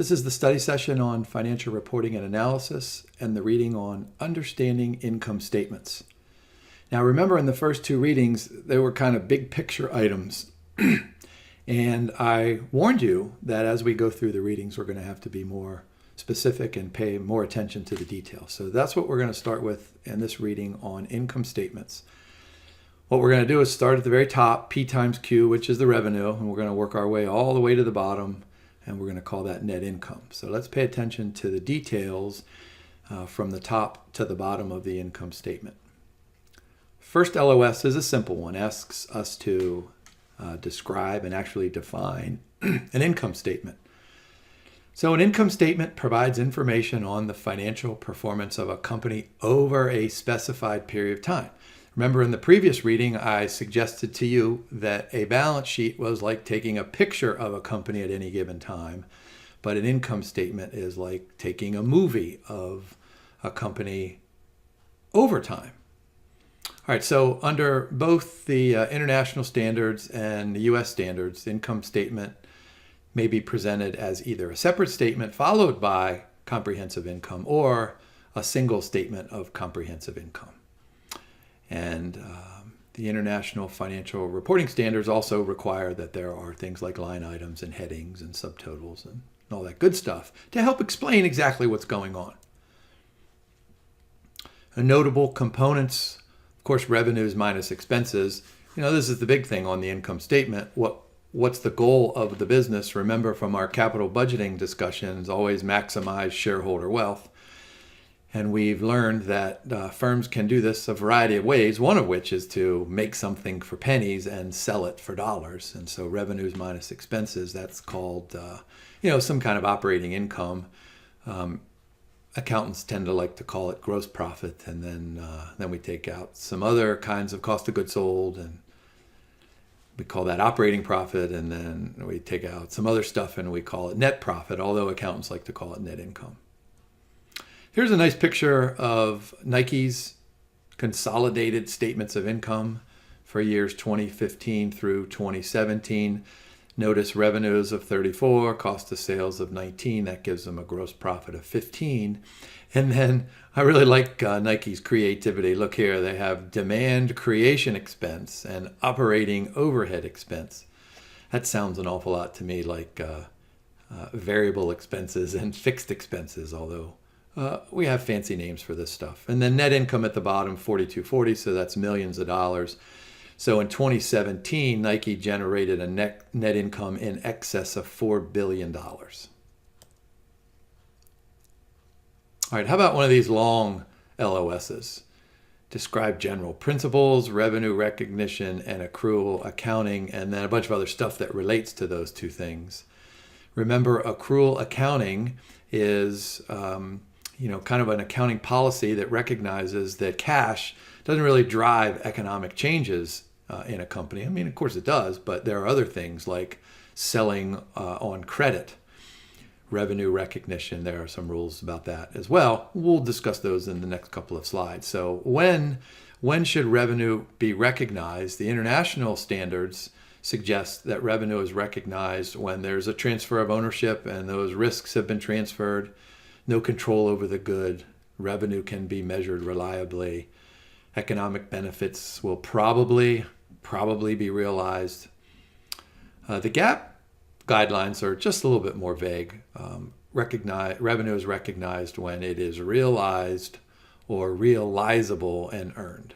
This is the study session on financial reporting and analysis and the reading on understanding income statements. Now remember, in the first two readings, they were kind of big picture items. And I warned you that as we go through the readings, we're going to have to be more specific and pay more attention to the details. So that's what we're going to start with in this reading on income statements. What we're going to do is start at the very top, P times Q, which is the revenue, and we're going to work our way all the way to the bottom, and we're going to call that net income. So let's pay attention to the details from the top to the bottom of the income statement. First LOS is a simple one, asks us to describe and actually define an income statement. So an income statement provides information on the financial performance of a company over a specified period of time. Remember, in the previous reading, I suggested to you that a balance sheet was like taking a picture of a company at any given time, but an income statement is like taking a movie of a company over time. All right, so under both the international standards and the U.S. standards, the income statement may be presented as either a separate statement followed by comprehensive income or a single statement of comprehensive income. And the international financial reporting standards also require that there are things like line items and headings and subtotals and all that good stuff to help explain exactly what's going on. Notable components, of course, revenues minus expenses. This is the big thing on the income statement. What's the goal of the business? Remember from our capital budgeting discussions, always maximize shareholder wealth. And we've learned that firms can do this a variety of ways, one of which is to make something for pennies and sell it for dollars. And so revenues minus expenses, that's called some kind of operating income. Accountants tend to like to call it gross profit, and then we take out some other kinds of cost of goods sold, and we call that operating profit, and then we take out some other stuff and we call it net profit, although accountants like to call it net income. Here's a nice picture of Nike's consolidated statements of income for years 2015 through 2017. Notice revenues of 34, cost of sales of 19. That gives them a gross profit of 15. And then I really like Nike's creativity. Look here, they have demand creation expense and operating overhead expense. That sounds an awful lot to me like variable expenses and fixed expenses, although we have fancy names for this stuff. And then net income at the bottom, 4240, so that's millions of dollars. So in 2017, Nike generated a net income in excess of $4 billion. All right, how about one of these long LOSs? Describe general principles, revenue recognition, and accrual accounting, and then a bunch of other stuff that relates to those two things. Remember, accrual accounting is kind of an accounting policy that recognizes that cash doesn't really drive economic changes in a company. I mean, of course it does, but there are other things like selling on credit, revenue recognition. There are some rules about that as well. We'll discuss those in the next couple of slides. So when should revenue be recognized? The international standards suggest that revenue is recognized when there's a transfer of ownership and those risks have been transferred, no control over the good, revenue can be measured reliably, economic benefits will probably be realized. The GAAP guidelines are just a little bit more vague. Revenue is recognized when it is realized or realizable and earned.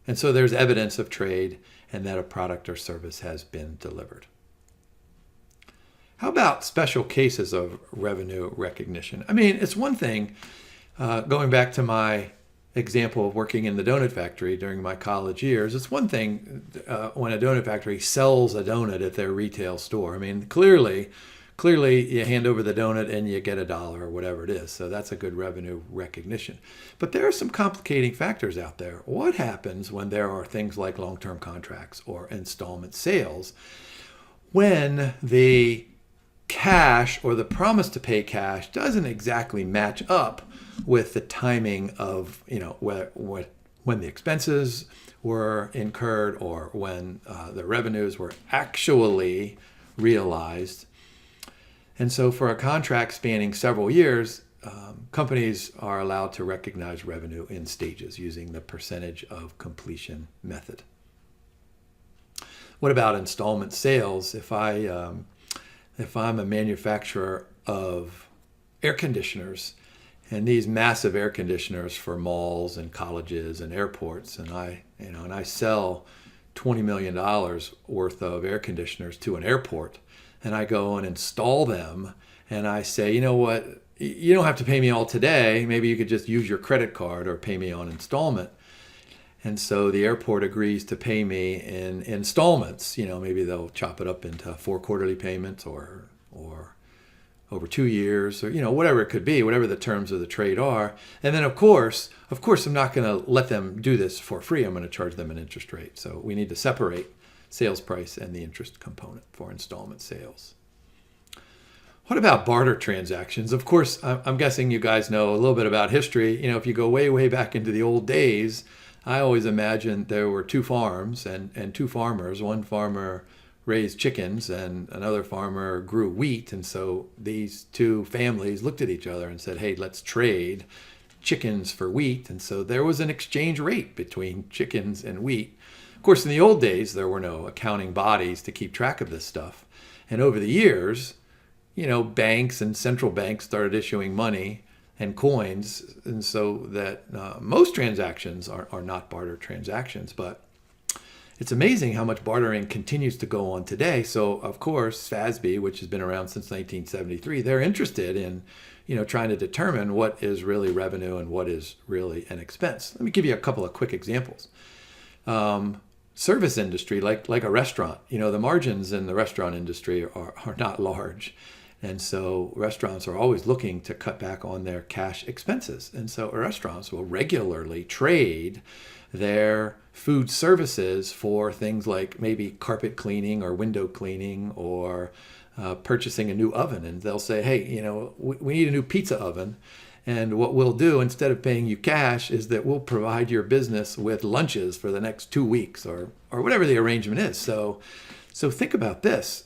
And so there's evidence of trade and that a product or service has been delivered. How about special cases of revenue recognition? I mean, it's one thing, going back to my example of working in the donut factory during my college years, it's one thing when a donut factory sells a donut at their retail store. I mean, clearly you hand over the donut and you get $1 or whatever it is. So that's a good revenue recognition. But there are some complicating factors out there. What happens when there are things like long-term contracts or installment sales, when the cash or the promise to pay cash doesn't exactly match up with the timing of, when the expenses were incurred or when the revenues were actually realized? And so for a contract spanning several years, companies are allowed to recognize revenue in stages using the percentage of completion method. What about installment sales? If I'm a manufacturer of air conditioners, and these massive air conditioners for malls and colleges and airports, and I sell $20 million worth of air conditioners to an airport, and I go and install them, and I say, you know what, you don't have to pay me all today. Maybe you could just use your credit card or pay me on installment. And so the airport agrees to pay me in installments. Maybe they'll chop it up into 4 quarterly payments or over 2 years, or whatever it could be, whatever the terms of the trade are. And then of course, I'm not going to let them do this for free. I'm going to charge them an interest rate. So we need to separate sales price and the interest component for installment sales. What about barter transactions? Of course, I'm guessing you guys know a little bit about history. If you go way, way back into the old days, I always imagined there were 2 farms and 2 farmers. One farmer raised chickens and another farmer grew wheat. And so these 2 families looked at each other and said, hey, let's trade chickens for wheat. And so there was an exchange rate between chickens and wheat. Of course, in the old days, there were no accounting bodies to keep track of this stuff. And over the years, banks and central banks started issuing money and coins. And so that most transactions are not barter transactions. But it's amazing how much bartering continues to go on today. So, of course, FASB, which has been around since 1973, they're interested in, trying to determine what is really revenue and what is really an expense. Let me give you a couple of quick examples. Service industry, like a restaurant, the margins in the restaurant industry are not large. And so restaurants are always looking to cut back on their cash expenses. And so restaurants will regularly trade their food services for things like maybe carpet cleaning or window cleaning or purchasing a new oven. And they'll say, hey, we need a new pizza oven. And what we'll do instead of paying you cash is that we'll provide your business with lunches for the next 2 weeks or whatever the arrangement is. So think about this.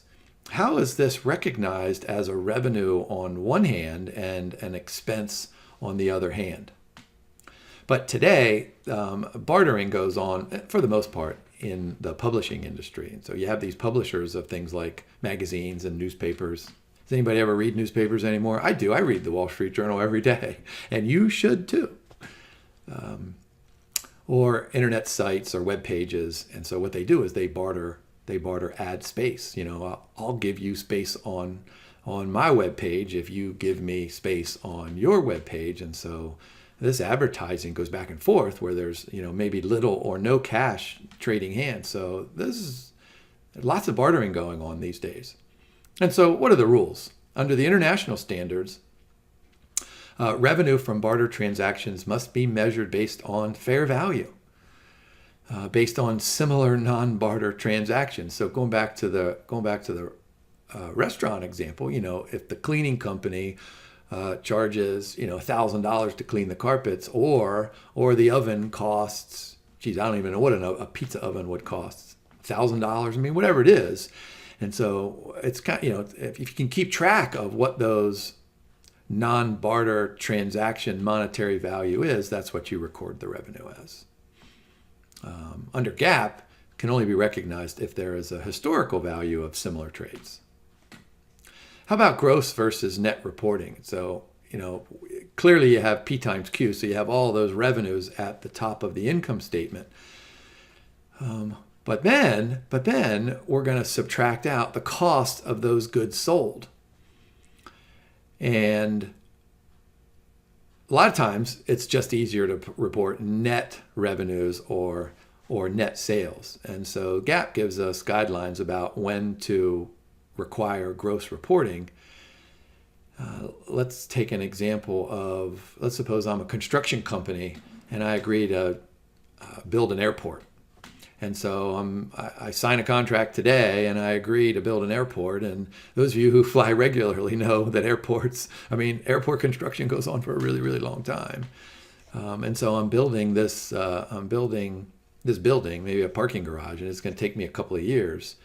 How is this recognized as a revenue on one hand and an expense on the other hand? But today, bartering goes on, for the most part, in the publishing industry. And so you have these publishers of things like magazines and newspapers. Does anybody ever read newspapers anymore? I do. I read the Wall Street Journal every day, and you should too. Or internet sites or web pages. And so what they do is they barter ad space. I'll give you space on my web page if you give me space on your web page. And so this advertising goes back and forth where there's maybe little or no cash trading hands. So this is lots of bartering going on these days. And so what are the rules? Under the international standards, revenue from barter transactions must be measured based on fair value. Based on similar non-barter transactions. So going back to the restaurant example, if the cleaning company charges $1,000 to clean the carpets, or the oven costs, I don't even know what a pizza oven would cost, $1,000. Whatever it is, and so it's kind of, if you can keep track of what those non-barter transaction monetary value is, that's what you record the revenue as. Under GAAP, can only be recognized if there is a historical value of similar trades. How about gross versus net reporting? So, clearly you have P times Q, so you have all those revenues at the top of the income statement. But then we're going to subtract out the cost of those goods sold. And a lot of times it's just easier to report net revenues or net sales. And so GAAP gives us guidelines about when to require gross reporting. Let's take an example of, let's suppose I'm a construction company and I agree to build an airport. And so I sign a contract today and I agree to build an airport. And those of you who fly regularly know that airport construction goes on for a really, really long time. And so I'm building this building, maybe a parking garage, and it's going to take me a couple of years.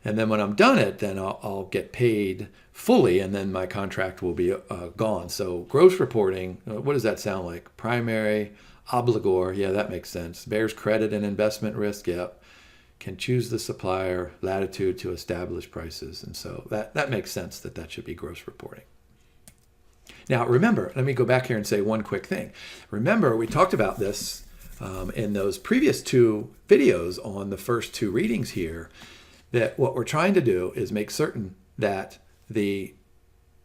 And then when I'm done it, then I'll get paid fully, and then my contract will be gone. So gross reporting, what does that sound like? Primary, obligor, yeah, that makes sense. Bears credit and investment risk, yep. Can choose the supplier, latitude to establish prices. And so that makes sense that should be gross reporting. Now remember, let me go back here and say one quick thing. Remember, we talked about this in those previous 2 videos on the first 2 readings here, that what we're trying to do is make certain that the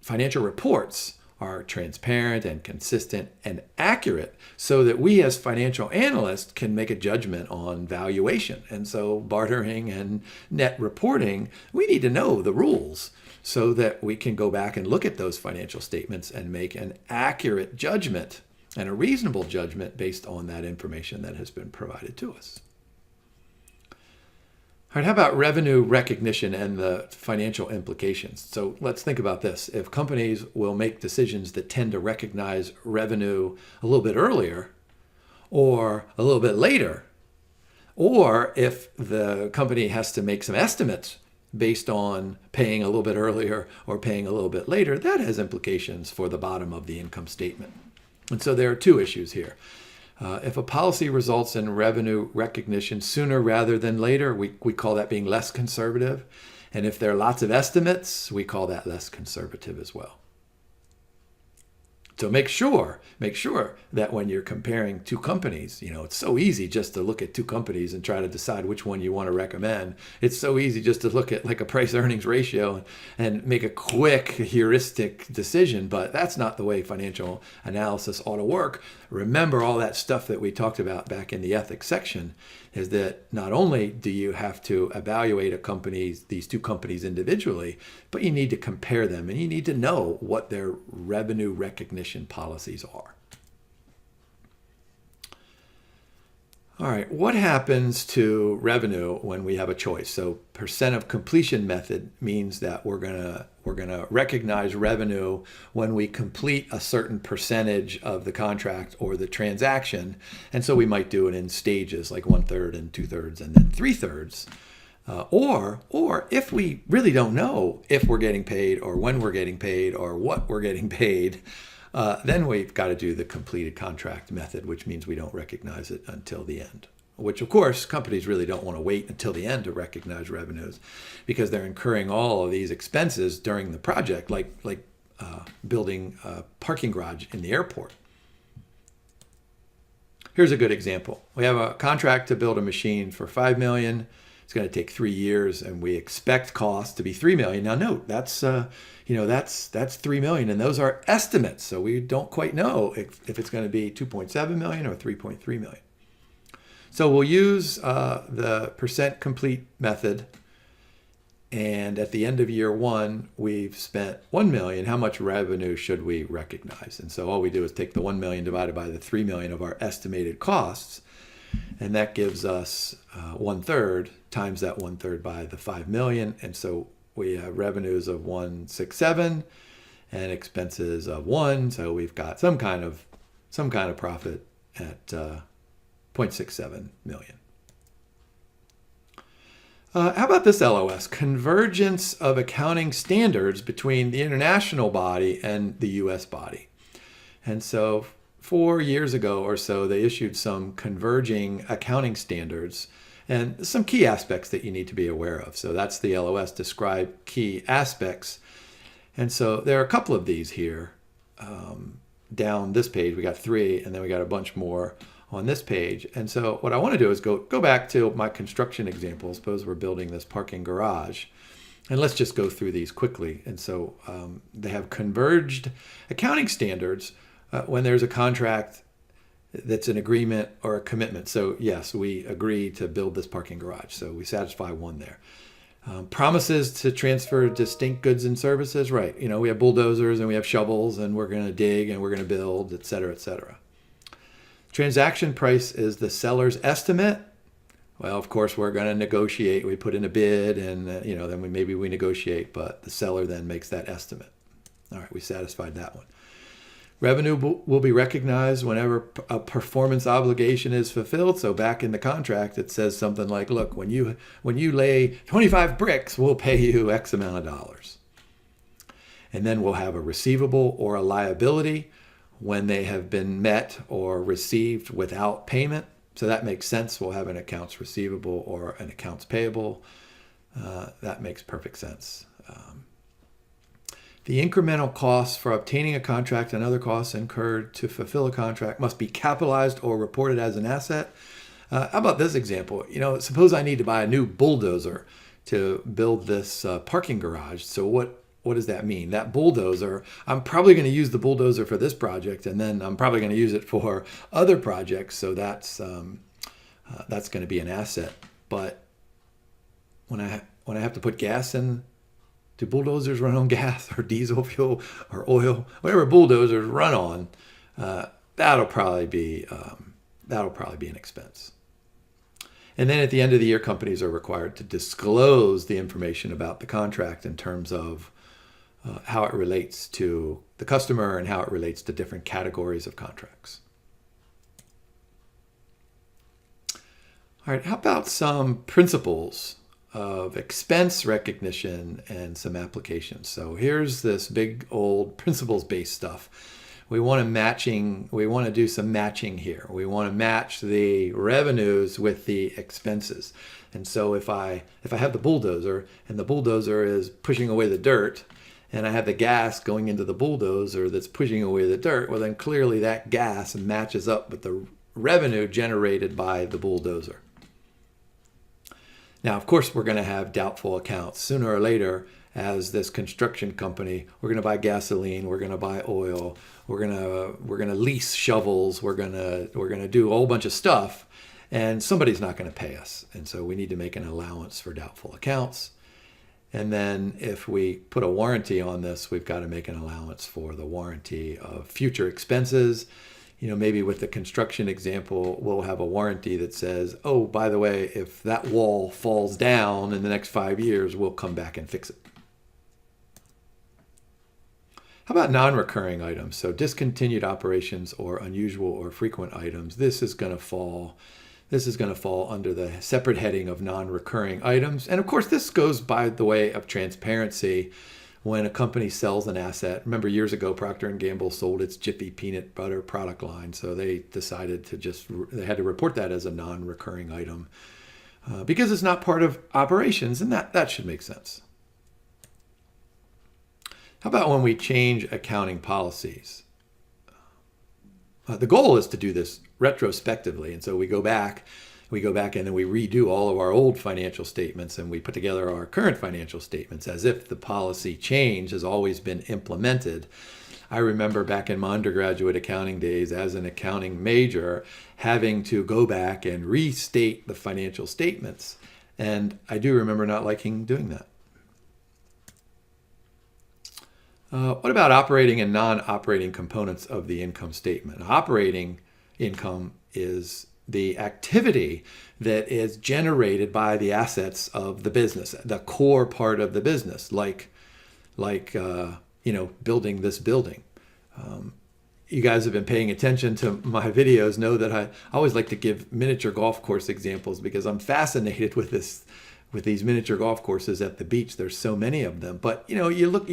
financial reports are transparent and consistent and accurate so that we as financial analysts can make a judgment on valuation. And so bartering and net reporting, we need to know the rules so that we can go back and look at those financial statements and make an accurate judgment and a reasonable judgment based on that information that has been provided to us. All right, how about revenue recognition and the financial implications? So let's think about this. If companies will make decisions that tend to recognize revenue a little bit earlier or a little bit later, or if the company has to make some estimates based on paying a little bit earlier or paying a little bit later, that has implications for the bottom of the income statement. And so there are 2 issues here. If a policy results in revenue recognition sooner rather than later, we call that being less conservative. And if there are lots of estimates, we call that less conservative as well. So make sure that when you're comparing 2 companies, it's so easy just to look at 2 companies and try to decide which one you want to recommend. It's so easy just to look at like a price earnings ratio and make a quick heuristic decision, but that's not the way financial analysis ought to work. Remember, all that stuff that we talked about back in the ethics section is that not only do you have to evaluate these 2 companies individually, but you need to compare them and you need to know what their revenue recognition policies are. All right, what happens to revenue when we have a choice? So percent of completion method means that we're gonna recognize revenue when we complete a certain percentage of the contract or the transaction. And so we might do it in stages, like 1/3 and 2/3 and then 3/3. Or if we really don't know if we're getting paid or when we're getting paid or what we're getting paid, then we've got to do the completed contract method, which means we don't recognize it until the end. Which, of course, companies really don't want to wait until the end to recognize revenues because they're incurring all of these expenses during the project, like building a parking garage in the airport. Here's a good example. We have a contract to build a machine for $5 million. It's going to take 3 years, and we expect costs to be $3 million. Now, note that's $3 million, and those are estimates, so we don't quite know if it's going to be $2.7 million or $3.3 million. So we'll use the percent complete method, and at the end of year 1, we've spent $1 million. How much revenue should we recognize? And so all we do is take the $1 million divided by the $3 million of our estimated costs, and that gives us 1/3 times that 1/3 by the 5 million. And so we have revenues of 167 and expenses of 1. So we've got some kind of profit at 0.67 million. How about this LOS? Convergence of accounting standards between the international body and the US body. And so 4 years ago or so, they issued some converging accounting standards and some key aspects that you need to be aware of. So that's the LOS, describe key aspects. And so there are a couple of these here down this page. We got 3, and then we got a bunch more on this page. And so what I want to do is go back to my construction example. Suppose we're building this parking garage. And let's just go through these quickly. And so they have converged accounting standards when there's a contract that's an agreement or a commitment. So yes, we agree to build this parking garage. So we satisfy one there. Promises to transfer distinct goods and services, right? We have bulldozers and we have shovels and we're going to dig and we're going to build, et cetera, et cetera. Transaction price is the seller's estimate. Well, of course, we're going to negotiate. We put in a bid and, then maybe we negotiate, but the seller then makes that estimate. All right, we satisfied that one. Revenue will be recognized whenever a performance obligation is fulfilled. So back in the contract, it says something like, look, when you lay 25 bricks, we'll pay you X amount of dollars. And then we'll have a receivable or a liability when they have been met or received without payment. So that makes sense. We'll have an accounts receivable or an accounts payable. That makes perfect sense. The incremental costs for obtaining a contract and other costs incurred to fulfill a contract must be capitalized or reported as an asset. How about this example? Suppose I need to buy a new bulldozer to build this parking garage. So what does that mean? That bulldozer, I'm probably going to use the bulldozer for this project, and then I'm probably going to use it for other projects. So that's going to be an asset. But when I have to put gas in, do bulldozers run on gas or diesel fuel or oil? Whatever bulldozers run on, that'll probably be an expense. And then at the end of the year, companies are required to disclose the information about the contract in terms of how it relates to the customer and how it relates to different categories of contracts. All right, how about some principles of expense recognition and some applications? So here's this big old principles-based stuff. We want to do some matching here. We want to match the revenues with the expenses. And so if I have the bulldozer and the bulldozer is pushing away the dirt, and I have the gas going into the bulldozer that's pushing away the dirt, well then clearly that gas matches up with the revenue generated by the bulldozer. Now, of course, we're going to have doubtful accounts. Sooner or later, as this construction company, we're going to buy gasoline, we're going to buy oil, we're going to lease shovels, we're going to do a whole bunch of stuff, and somebody's not going to pay us. And so we need to make an allowance for doubtful accounts. And then if we put a warranty on this, we've got to make an allowance for the warranty of future expenses. Maybe with the construction example, we'll have a warranty that says, oh, by the way, if that wall falls down in the next 5 years, we'll come back and fix it. How about non-recurring items? So discontinued operations or unusual or frequent items. This is going to fall under the separate heading of non-recurring items. And of course, this goes by the way of transparency. When a company sells an asset, remember years ago, Procter & Gamble sold its Jiffy peanut butter product line. So they decided they had to report that as a non-recurring item because it's not part of operations, and that should make sense. How about when we change accounting policies? The goal is to do this retrospectively. And so we go back and then we redo all of our old financial statements and we put together our current financial statements as if the policy change has always been implemented. I remember back in my undergraduate accounting days as an accounting major having to go back and restate the financial statements. And I do remember not liking doing that. What about operating and non-operating components of the income statement? Operating income is the activity that is generated by the assets of the business, the core part of the business, like building this building. You guys have been paying attention to my videos know that I always like to give miniature golf course examples because I'm fascinated with these miniature golf courses at the beach. There's so many of them. But you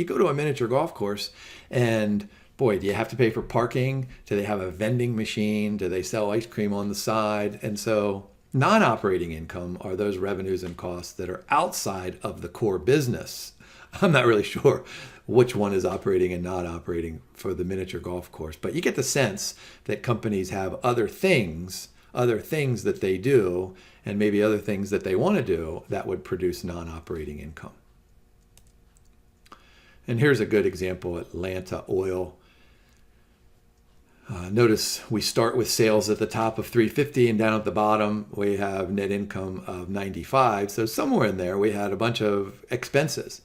go to a miniature golf course and boy, do you have to pay for parking? Do they have a vending machine? Do they sell ice cream on the side? And so non-operating income are those revenues and costs that are outside of the core business. I'm not really sure which one is operating and not operating for the miniature golf course, but you get the sense that companies have other things that they do and maybe other things that they want to do that would produce non-operating income. And here's a good example, Atlanta Oil. Notice we start with sales at the top of 350 and down at the bottom we have net income of 95. So somewhere in there we had a bunch of expenses,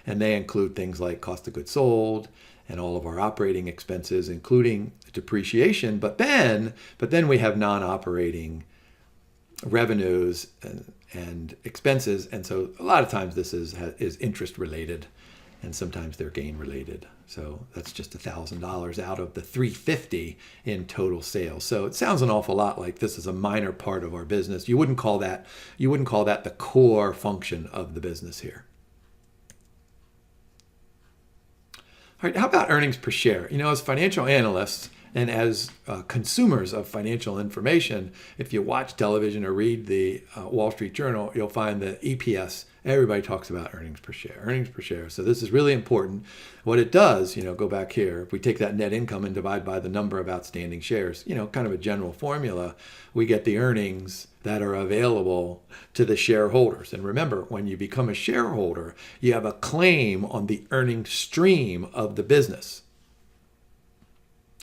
and they include things like cost of goods sold and all of our operating expenses, including depreciation. But then we have non-operating revenues and expenses, and so a lot of times this is interest related. and sometimes they're gain related. So that's just $1,000 out of the $350 in total sales. So it sounds an awful lot like this is a minor part of our business. You wouldn't call that the core function of the business here. All right, how about earnings per share? As financial analysts and as consumers of financial information, if you watch television or read the Wall Street Journal, you'll find that EPS, everybody talks about earnings per share. So this is really important. What it does, go back here, if we take that net income and divide by the number of outstanding shares, kind of a general formula, we get the earnings that are available to the shareholders. And remember, when you become a shareholder, you have a claim on the earning stream of the business.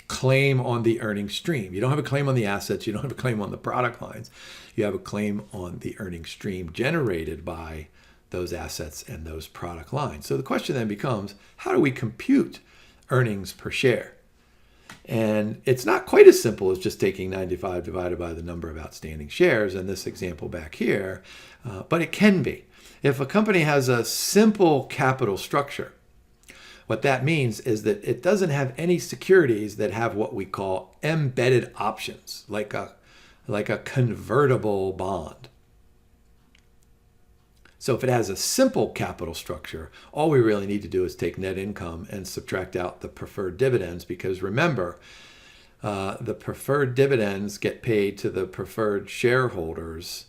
Claim on the earnings stream. You don't have a claim on the assets. You don't have a claim on the product lines. You have a claim on the earnings stream generated by those assets and those product lines. So the question then becomes, how do we compute earnings per share? And it's not quite as simple as just taking 95 divided by the number of outstanding shares in this example back here, but it can be. If a company has a simple capital structure, what that means is that it doesn't have any securities that have what we call embedded options, like a convertible bond. So if it has a simple capital structure, all we really need to do is take net income and subtract out the preferred dividends, because remember, the preferred dividends get paid to the preferred shareholders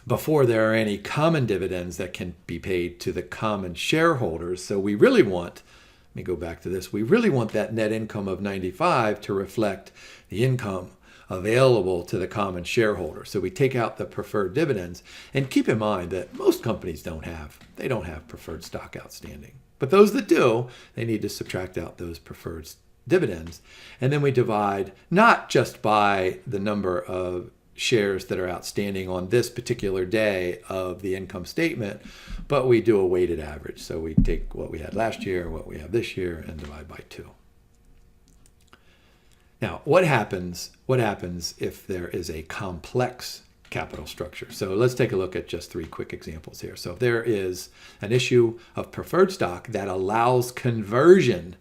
before there are any common dividends that can be paid to the common shareholders. So we really want, let me go back to this, we really want that net income of 95 to reflect the income available to the common shareholder. So we take out the preferred dividends, and keep in mind that most companies don't have preferred stock outstanding. But those that do, they need to subtract out those preferred dividends. And then we divide not just by the number of shares that are outstanding on this particular day of the income statement, but we do a weighted average. So we take what we had last year, what we have this year, and divide by 2. Now, what happens if there is a complex capital structure? So let's take a look at just 3 quick examples here. So if there is an issue of preferred stock that allows conversion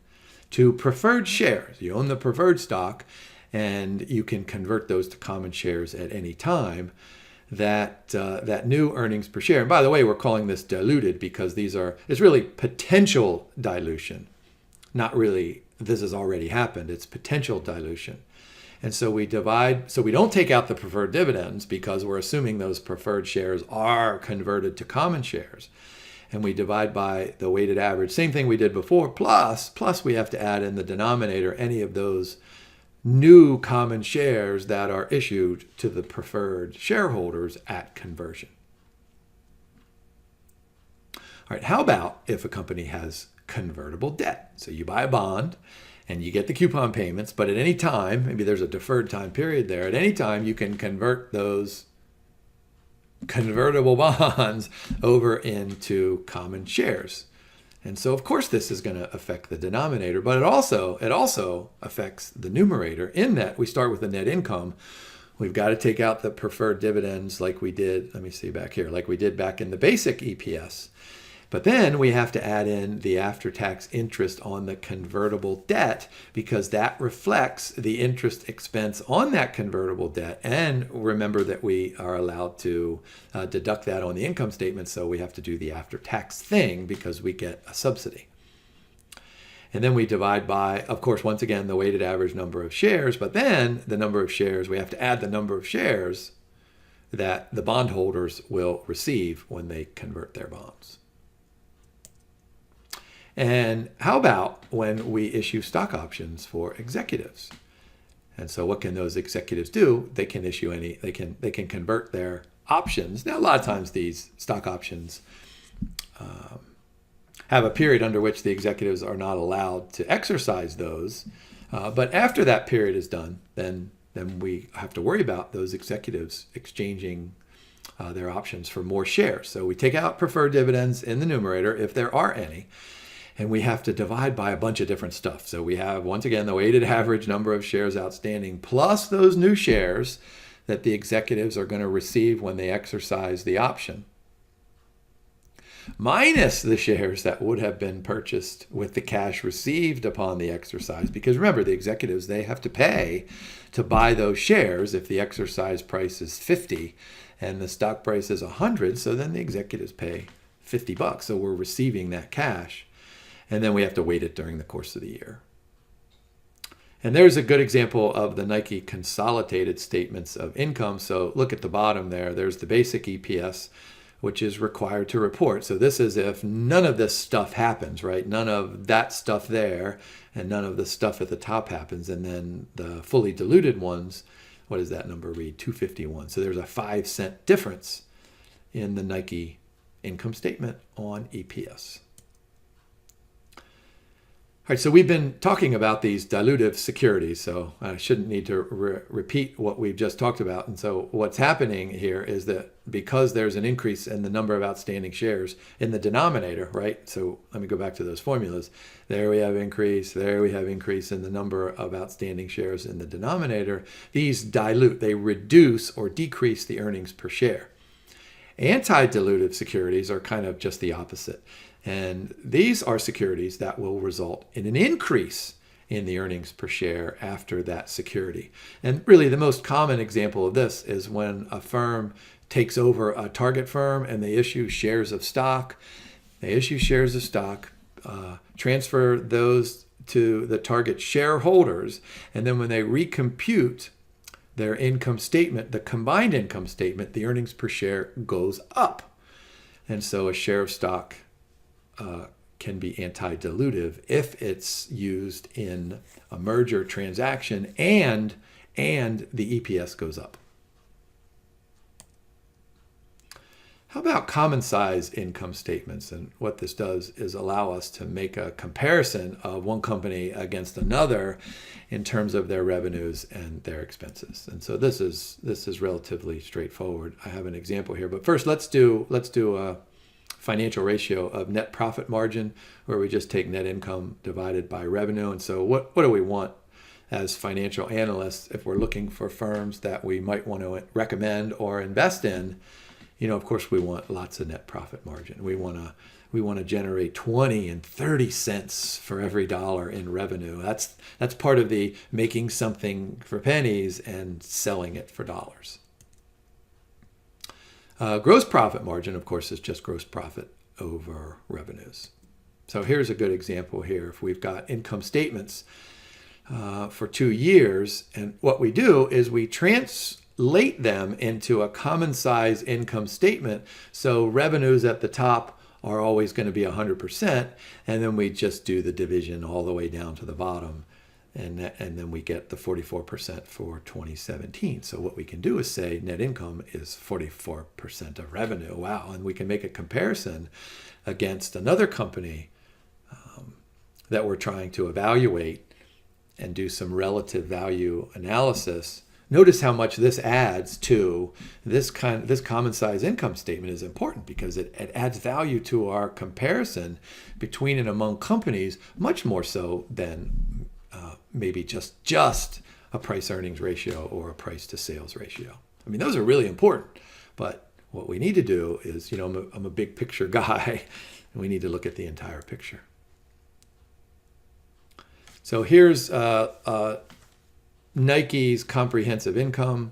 to preferred shares, you own the preferred stock and you can convert those to common shares at any time, that new earnings per share, and by the way, we're calling this diluted because it's really potential dilution, not really this has already happened. It's potential dilution. And so we divide, so we don't take out the preferred dividends because we're assuming those preferred shares are converted to common shares. And we divide by the weighted average, same thing we did before, plus we have to add in the denominator any of those new common shares that are issued to the preferred shareholders at conversion. All right, how about if a company has convertible debt? So you buy a bond and you get the coupon payments, but at any time, maybe there's a deferred time period there, at any time you can convert those convertible bonds over into common shares. And so of course this is going to affect the denominator, but it also affects the numerator in that we start with the net income. We've got to take out the preferred dividends like we did, let me see back here, like we did back in the basic EPS. But then we have to add in the after-tax interest on the convertible debt because that reflects the interest expense on that convertible debt. And remember that we are allowed to deduct that on the income statement, so we have to do the after-tax thing because we get a subsidy. And then we divide by, of course, once again, the weighted average number of shares, but then the number of shares, we have to add the number of shares that the bondholders will receive when they convert their bonds. And how about when we issue stock options for executives? And so what can those executives do? They can issue they can convert their options. Now, a lot of times these stock options have a period under which the executives are not allowed to exercise those. But after that period is done, then we have to worry about those executives exchanging their options for more shares. So we take out preferred dividends in the numerator, if there are any, and we have to divide by a bunch of different stuff. So we have, once again, the weighted average number of shares outstanding plus those new shares that the executives are going to receive when they exercise the option. minus the shares that would have been purchased with the cash received upon the exercise. Because remember, the executives, they have to pay to buy those shares if the exercise price is 50 and the stock price is 100. So then the executives pay $50. So we're receiving that cash. And then we have to wait it during the course of the year. And there's a good example of the Nike consolidated statements of income. So look at the bottom there. There's the basic EPS, which is required to report. So this is if none of this stuff happens, right? None of that stuff there and none of the stuff at the top happens. And then the fully diluted ones, what does that number read? 251. So there's a 5-cent difference in the Nike income statement on EPS. All right, so we've been talking about these dilutive securities, so I shouldn't need to repeat what we've just talked about. And so what's happening here is that because there's an increase in the number of outstanding shares in the denominator, right? So let me go back to those formulas. There we have increase, there we have increase in the number of outstanding shares in the denominator. These dilute, they reduce or decrease the earnings per share. Anti-dilutive securities are kind of just the opposite. And these are securities that will result in an increase in the earnings per share after that security. And really the most common example of this is when a firm takes over a target firm and they issue shares of stock. They issue shares of stock, transfer those to the target shareholders, and then when they recompute their income statement, the combined income statement, the earnings per share goes up. And so a share of stock can be anti-dilutive if it's used in a merger transaction and the EPS goes up. How about common size income statements? And what this does is allow us to make a comparison of one company against another in terms of their revenues and their expenses. And so this is relatively straightforward. I have an example here, but first let's do a financial ratio of net profit margin, where we just take net income divided by revenue. And so what do we want as financial analysts if we're looking for firms that we might want to recommend or invest in? Of course, we want lots of net profit margin. We want to generate 20 and 30 cents for every dollar in revenue. That's part of the making something for pennies and selling it for dollars. Gross profit margin, of course, is just gross profit over revenues. So here's a good example here. If we've got income statements for 2 years, and what we do is we translate them into a common size income statement. So revenues at the top are always going to be 100%, and then we just do the division all the way down to the bottom. And then we get the 44% for 2017. So what we can do is say net income is 44% of revenue. Wow. And we can make a comparison against another company that we're trying to evaluate and do some relative value analysis. Notice how much this adds to this common size income statement is important because it adds value to our comparison between and among companies, much more so than maybe just a price earnings ratio or a price to sales ratio. I mean, those are really important, but what we need to do is, I'm a big picture guy, and we need to look at the entire picture. So here's Nike's comprehensive income.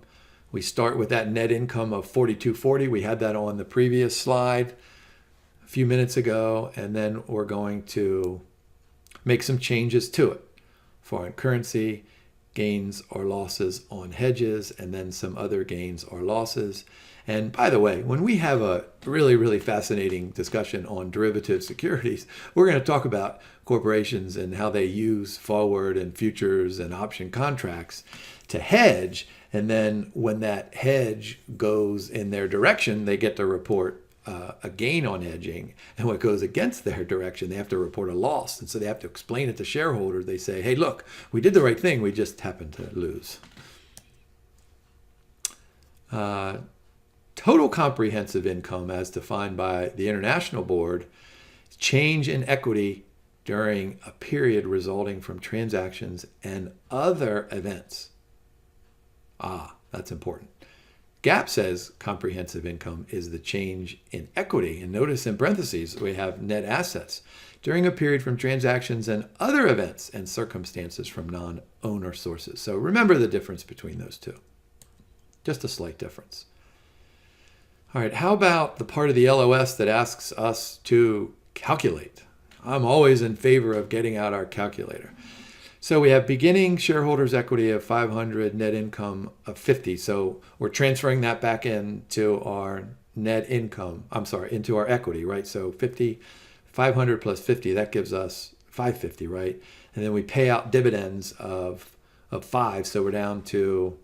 We start with that net income of $42.40. We had that on the previous slide a few minutes ago, and then we're going to make some changes to it. Foreign currency, gains or losses on hedges, and then some other gains or losses. And by the way, when we have a really, really fascinating discussion on derivative securities, we're going to talk about corporations and how they use forward and futures and option contracts to hedge. And then when that hedge goes in their direction, they get to report a gain on hedging, and what goes against their direction, they have to report a loss. And so they have to explain it to shareholders. They say, hey, look, we did the right thing. We just happened to lose. Total comprehensive income, as defined by the International Board, change in equity during a period resulting from transactions and other events. That's important. GAAP says comprehensive income is the change in equity. And notice in parentheses, we have net assets during a period from transactions and other events and circumstances from non-owner sources. So remember the difference between those two. Just a slight difference. All right, how about the part of the LOS that asks us to calculate? I'm always in favor of getting out our calculator. So we have beginning shareholders' equity of 500, net income of 50. So we're transferring that back into our net income, into our equity, right? So 500 plus 50, that gives us 550, right? And then we pay out dividends of 5, so we're down to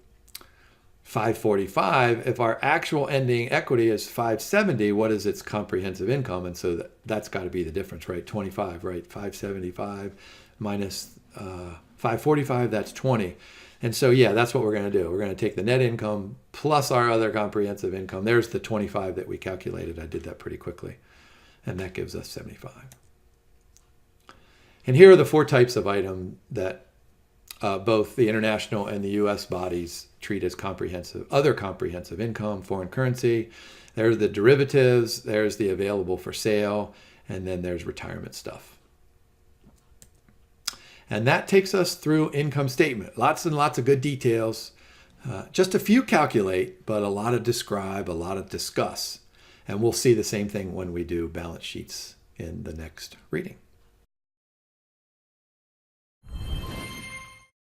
545. If our actual ending equity is 570, what is its comprehensive income? And so that's got to be the difference, right? 25, right? 575 minus 545, that's 20. And so, yeah, that's what we're going to do. We're going to take the net income plus our other comprehensive income. There's the 25 that we calculated. I did that pretty quickly. And that gives us 75. And here are the 4 types of item that both the international and the U.S. bodies treat as other comprehensive income, foreign currency. There's the derivatives, there's the available for sale, and then there's retirement stuff. And that takes us through income statement. Lots and lots of good details. Just a few calculate, but a lot of describe, a lot of discuss. And we'll see the same thing when we do balance sheets in the next reading.